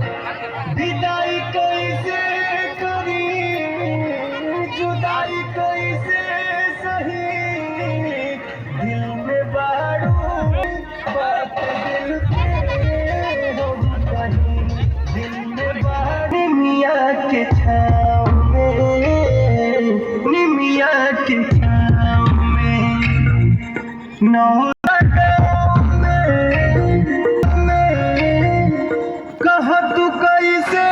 विदाई कैसे करी जुदाई कैसे सही दिल में बारू बात दिल के हो कहीं दिल में बारू निमिया के छाँव में नौ कह तू कैसे